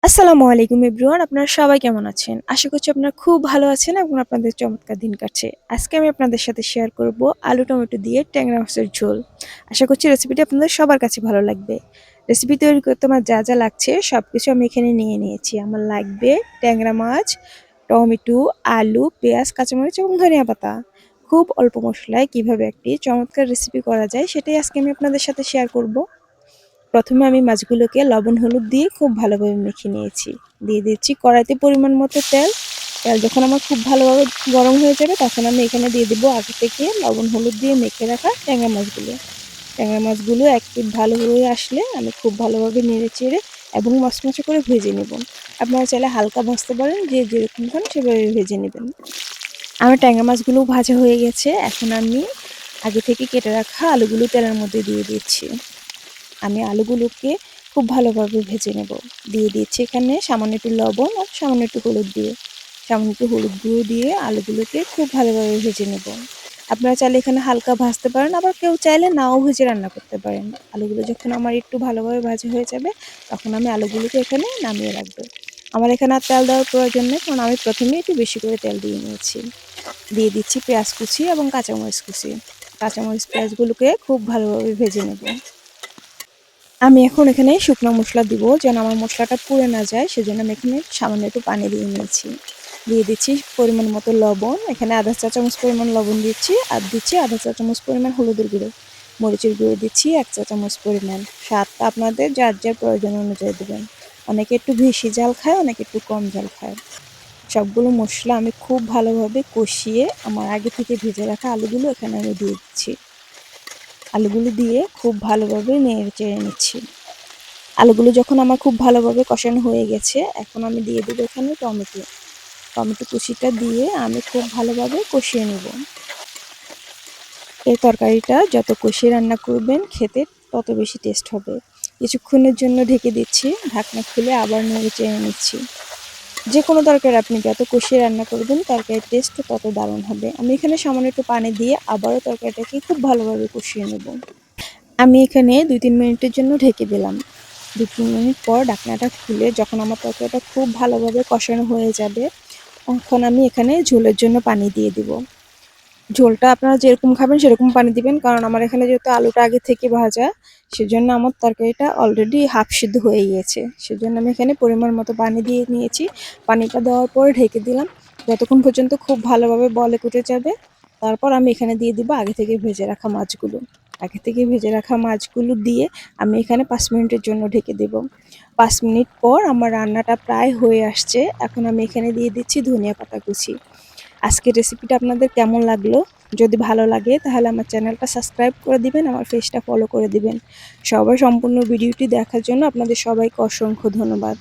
আসসালামু আলাইকুম এভরিওয়ান, আপনারা সবাই কেমন আছেন? আশা করছি আপনারা খুব ভালো আছেন এবং আপনাদের চমৎকার দিন কাটছে। আজকে আমি আপনাদের সাথে শেয়ার করব আলু টমেটো দিয়ে ট্যাংরা মাছের ঝোল। আশা করছি রেসিপিটা আপনাদের সবার কাছে ভালো লাগবে। রেসিপি তৈরি করতে আমার যা যা লাগছে সবকিছু আমি এখানে নিয়ে নিয়েছি। আমার লাগবে ট্যাংরা মাছ, টমেটো, আলু, পেঁয়াজ, কাঁচামরিচ এবং ধনিয়া পাতা। খুব অল্প মশলায় কিভাবে একটি চমৎকার রেসিপি করা যায় সেটাই আজকে আমি আপনাদের সাথে শেয়ার করব। প্রথমে আমি মাছগুলোকে লবণ হলুদ দিয়ে খুব ভালোভাবে মেখে নিয়েছি। দিয়ে দিচ্ছি কড়াইতে পরিমাণ মতো তেল। তেল যখন আমার খুব ভালোভাবে গরম হয়ে যাবে তখন আমি এখানে দিয়ে দেবো আগে থেকে লবণ হলুদ দিয়ে মেখে রাখা ট্যাংরা মাছগুলো। ট্যাংরা মাছগুলো এক পিঠ ভালো হয়ে আসলে আমি খুব ভালোভাবে নেড়ে চেড়ে এবং মচমচে করে ভেজে নেব। আপনারা চাইলে হালকা ভাজতে পারেন, যে যেরকম খান সেভাবে ভেজে নেবেন। আমার ট্যাংরা মাছগুলো ভাজা হয়ে গেছে। এখন আমি আগে থেকে কেটে রাখা আলুগুলো তেলের মধ্যে দিয়ে দিচ্ছি। আমি আলুগুলোকে খুব ভালোভাবে ভেজে নেব। দিয়ে দিচ্ছি এখানে সামান্য একটু লবণ আর সামান্য একটু হলুদ দিয়ে, সামান্য একটু হলুদ গুঁড়ো দিয়ে আলুগুলোকে খুব ভালোভাবে ভেজে নেব। আপনারা চাইলে এখানে হালকা ভাজতে পারেন, আবার কেউ চাইলে নাও ভেজে রান্না করতে পারেন। আলুগুলো যখন আমার একটু ভালোভাবে ভাজা হয়ে যাবে তখন আমি আলুগুলোকে এখানে নামিয়ে রাখবো। আমার এখানে আর তেল দেওয়ার প্রয়োজন নেই, কারণ আমি প্রথমেই একটু বেশি করে তেল দিয়ে নিয়েছি। দিয়ে দিচ্ছি পেঁয়াজ কুচি এবং কাঁচামরিচ কুচি। কাঁচামরিচ পেঁয়াজগুলোকে খুব ভালোভাবে ভেজে নেব। আমি এখন এখানে শুকনো মশলা দিব, যেন আমার মশলাটা পুড়ে না যায়, সেজন্য আমি এখানে সামান্য একটু পানি দিয়ে নিয়েছি। দিয়ে দিচ্ছি পরিমাণ মতো লবণ। এখানে আধা চা চামচ পরিমাণ লবণ দিচ্ছি, আর দিচ্ছি আধা চা চামচ পরিমাণ হলুদের গুঁড়ো। মরিচের গুঁড়ো দিচ্ছি 1 চা চামচ পরিমাণ। স্বাদটা আপনাদের যার যার প্রয়োজন অনুযায়ী দেবেন। অনেকে একটু বেশি ঝাল খায়, অনেকে একটু কম ঝাল খায়। সবগুলো মশলা আমি খুব ভালোভাবে কষিয়ে আমার আগে থেকে ভেজে রাখা আলুগুলো এখানে আমি দিয়ে দিচ্ছি। আলুগুলো দিয়ে খুব ভালোভাবে নেড়ে চেড়ে নিচ্ছি। আলুগুলো যখন আমার খুব ভালোভাবে কষানো হয়ে গেছে, এখন আমি দিয়ে দেবো এখানে টমেটো। টমেটো কুচিটা দিয়ে আমি খুব ভালোভাবে কষিয়ে নেব। এই তরকারিটা যত কষিয়ে রান্না করবেন খেতে তত বেশি টেস্ট হবে। কিছুক্ষণের জন্য ঢেকে দিচ্ছি, ঢাকনা খুলে আবার নেড়ে চেড়ে নিচ্ছি। যে কোনো তরকারি আপনি যত কষিয়ে রান্না করবেন তরকারির টেস্ট তত দারুণ হবে। আমি এখানে সামান্য একটু পানি দিয়ে আবারও তরকারিটাকে খুব ভালোভাবে কষিয়ে নেব। আমি এখানে 2-3 মিনিটের জন্য ঢেকে দিলাম। 2-3 মিনিট পর ঢাকনাটা খুলে যখন আমার তরকারিটা খুব ভালোভাবে কষানো হয়ে যাবে, তখন আমি এখানে ঝোলের জন্য পানি দিয়ে দিব। ঝোলটা আপনারা যেরকম খাবেন সেরকম পানি দিবেন, কারণ আমার এখানে যেহেতু আলুটা আগে থেকে ভাজা, সেজন্য আমার তরকারিটা অলরেডি হাফ সিদ্ধ হয়ে গিয়েছে। সেজন্য আমি এখানে পরিমাণ মতো পানি দিয়ে নিয়েছি। পানিটা দেওয়ার পর ঢেকে দিলাম যতক্ষণ পর্যন্ত খুব ভালোভাবে বলক উঠে যাবে। তারপর আমি এখানে দিয়ে দিব আগে থেকে ভেজে রাখা মাছগুলো। আগে থেকে ভেজে রাখা মাছগুলো দিয়ে আমি এখানে 5 মিনিটের জন্য ঢেকে দেব। 5 মিনিট পর আমার রান্নাটা প্রায় হয়ে আসছে। এখন আমি এখানে দিয়ে দিচ্ছি ধনিয়া পাতা কুচি। আজকের রেসিপিটা আপনাদের কেমন লাগলো? যদি ভালো লাগে তাহলে আমার চ্যানেলটা সাবস্ক্রাইব করে দিবেন, আমার পেজটা ফলো করে দিবেন। সবাই সম্পূর্ণ ভিডিওটি দেখার জন্য আপনাদের সবাইকে অসংখ্য ধন্যবাদ।